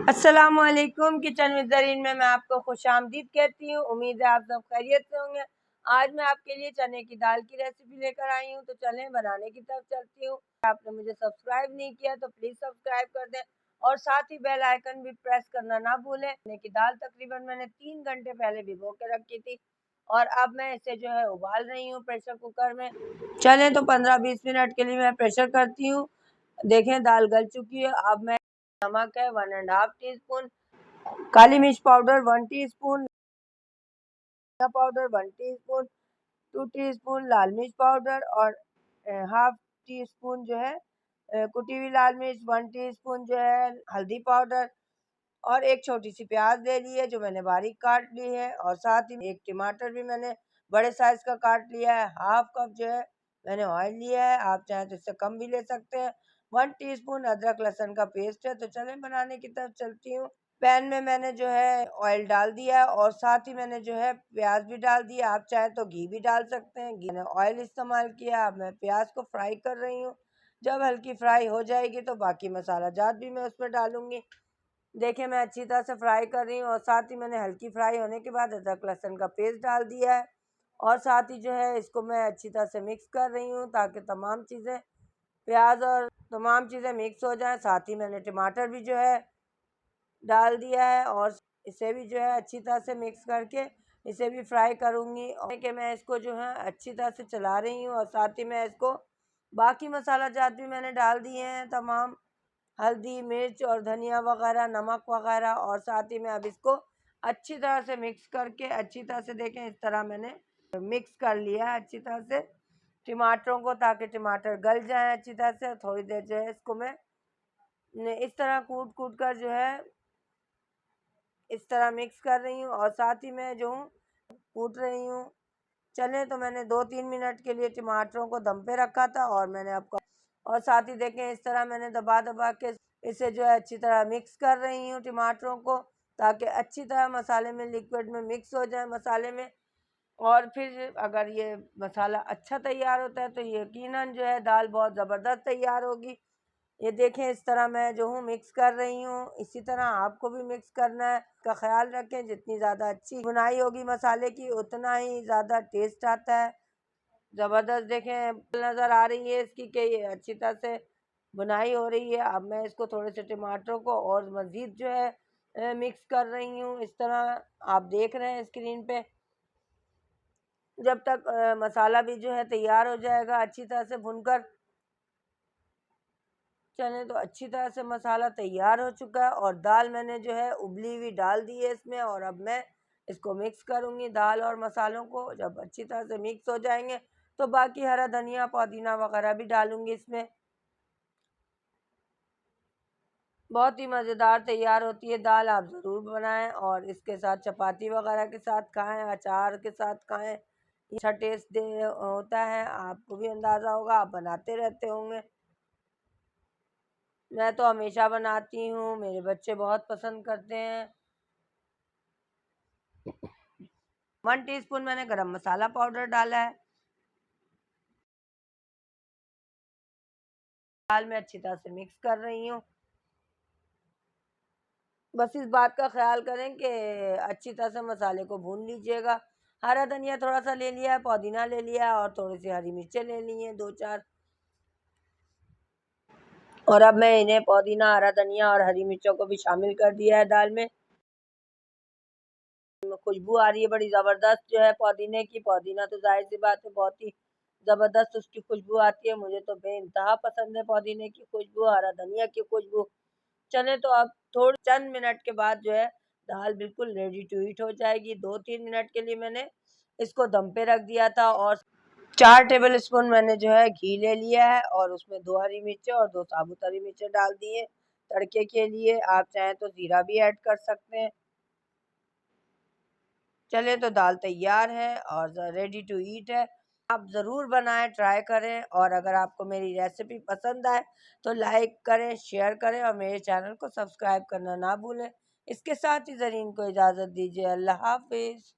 अस्सलामुअलैकुम। Kitchen with Zareen में मैं आपको खुशामदीद कहती हूँ। उम्मीद है आप सब खैरियत से होंगे। आज मैं आपके लिए चने की दाल की रेसिपी लेकर आई हूँ, तो चलें बनाने की तरफ चलती हूँ। आपने मुझे सब्सक्राइब नहीं किया तो प्लीज़ सब्सक्राइब कर दें और साथ ही बेल आइकन भी प्रेस करना ना भूलें। चने की दाल तकरीबन मैंने 3 घंटे पहले भिगो के रखी थी और अब मैं इसे जो है उबाल रही हूँ प्रेशर कुकर में। चलें तो 15-20 मिनट के लिए मैं प्रेशर करती हूँ। देखें दाल गल चुकी है। अब मैं नमक है 1.5 टीस्पून, काली मिर्च पाउडर 1 टीस्पून, धनिया पाउडर 1 टीस्पून, 2 टीस्पून लाल मिर्च पाउडर और हाफ टी स्पून जो है कुटी हुई लाल मिर्च, 1 टीस्पून जो है हल्दी पाउडर और एक छोटी सी प्याज ले ली है जो मैंने बारीक काट ली है और साथ ही एक टमाटर भी मैंने बड़े साइज का काट लिया है। हाफ कप जो है मैंने ऑयल लिया है, आप चाहें तो इससे कम भी ले सकते हैं। 1 टीस्पून अदरक लहसुन का पेस्ट है। तो चलें बनाने की तरफ चलती हूँ। पैन में मैंने जो है ऑयल डाल दिया है और साथ ही मैंने जो है प्याज भी डाल दिया। आप चाहे तो घी भी डाल सकते हैं। घी मैंने ऑयल इस्तेमाल किया। अब मैं प्याज को फ्राई कर रही हूँ। जब हल्की फ्राई हो जाएगी तो बाकी मसाला जात भी मैं उसमें डालूंगी। देखिए मैं अच्छी तरह से फ्राई कर रही हूँ और साथ ही मैंने हल्की फ्राई होने के बाद अदरक लहसुन का पेस्ट डाल दिया है और साथ ही जो है इसको मैं अच्छी तरह से मिक्स कर रही हूँ ताकि तमाम चीज़ें प्याज और तमाम चीज़ें मिक्स हो जाएं। साथ ही मैंने टमाटर भी जो है डाल दिया है और इसे भी जो है अच्छी तरह से मिक्स करके इसे भी फ्राई करूँगी और कि मैं इसको जो है अच्छी तरह से चला रही हूँ और साथ ही मैं इसको बाकी मसाला जात भी मैंने डाल दिए हैं तमाम, हल्दी मिर्च और धनिया वगैरह, नमक वगैरह और साथ ही मैं अब इसको अच्छी तरह से मिक्स करके अच्छी तरह से देखें इस तरह मैंने मिक्स कर लिया है अच्छी तरह से टमाटरों को ताकि टमाटर गल जाएं अच्छी तरह से। थोड़ी देर जो है इसको मैं इस तरह कूट कूट कर जो है इस तरह मिक्स कर रही हूँ और साथ ही मैं जो हूँ कूट रही हूँ। चलें तो मैंने 2-3 मिनट के लिए टमाटरों को दम पे रखा था और मैंने आपको और साथ ही देखें इस तरह मैंने दबा दबा के इसे जो है अच्छी तरह मिक्स कर रही हूँ टमाटरों को ताकि अच्छी तरह मसाले में लिक्विड में मिक्स हो जाए मसाले में। और फिर अगर ये मसाला अच्छा तैयार होता है तो यकीनन जो है दाल बहुत ज़बरदस्त तैयार होगी। ये देखें इस तरह मैं जो हूँ मिक्स कर रही हूँ। इसी तरह आपको भी मिक्स करना है। का ख्याल रखें जितनी ज़्यादा अच्छी बुनाई होगी मसाले की उतना ही ज़्यादा टेस्ट आता है। ज़बरदस्त देखें नज़र आ रही है इसकी कि ये अच्छी तरह से बुनाई हो रही है। अब मैं इसको थोड़े से टमाटरों को और मज़ीद जो है मिक्स कर रही हूँ। इस तरह आप देख रहे हैं स्क्रीन पे। जब तक मसाला भी जो है तैयार हो जाएगा अच्छी तरह से भुनकर। चलें तो अच्छी तरह से मसाला तैयार हो चुका है और दाल मैंने जो है उबली हुई डाल दी है इसमें और अब मैं इसको मिक्स करूँगी दाल और मसालों को। जब अच्छी तरह से मिक्स हो जाएंगे तो बाकी हरा धनिया पुदीना वगैरह भी डालूँगी इसमें। बहुत ही मज़ेदार तैयार होती है दाल, आप ज़रूर बनाएं और इसके साथ चपाती वगैरह के साथ खाएं, अचार के साथ खाएं। अच्छा टेस्ट दे होता है। आपको भी अंदाज़ा होगा, आप बनाते रहते होंगे। मैं तो हमेशा बनाती हूँ, मेरे बच्चे बहुत पसंद करते हैं। 1 टीस्पून मैंने गरम मसाला पाउडर डाला है। दाल में अच्छी तरह से मिक्स कर रही हूँ। बस इस बात का ख्याल करें कि अच्छी तरह से मसाले को भून लीजिएगा। हरा धनिया थोड़ा सा ले लिया है, पुदीना ले लिया है और थोड़ी सी हरी मिर्चें ले ली हैं 2-4 और अब मैं इन्हें पुदीना, हरा धनिया और हरी मिर्चों को भी शामिल कर दिया है दाल में। खुशबू आ रही है बड़ी ज़बरदस्त जो है पुदीने की। पुदीना तो ज़ाहिर सी बात है बहुत ही ज़बरदस्त उसकी खुशबू आती है। मुझे तो बेइंतहा पसंद है पुदीने की खुशबू, हरा धनिया की खुशबू। चलें तो अब थोड़े चंद मिनट के बाद जो है दाल बिल्कुल रेडी टू ईट हो जाएगी। 2-3 मिनट के लिए मैंने इसको दम पे रख दिया था और 4 टेबल स्पून मैंने जो है घी ले लिया है और उसमें 2 हरी मिर्चें और 2 साबुत हरी मिर्चें डाल दी है तड़के के लिए। आप चाहें तो ज़ीरा भी ऐड कर सकते हैं। चले तो दाल तैयार है और रेडी टू ईट है। आप ज़रूर बनाएं, ट्राई करें और अगर आपको मेरी रेसिपी पसंद आए तो लाइक करें, शेयर करें और मेरे चैनल को सब्सक्राइब करना ना भूलें। इसके साथ ही ज़रीन को इजाज़त दीजिए। अल्लाह हाफिज़।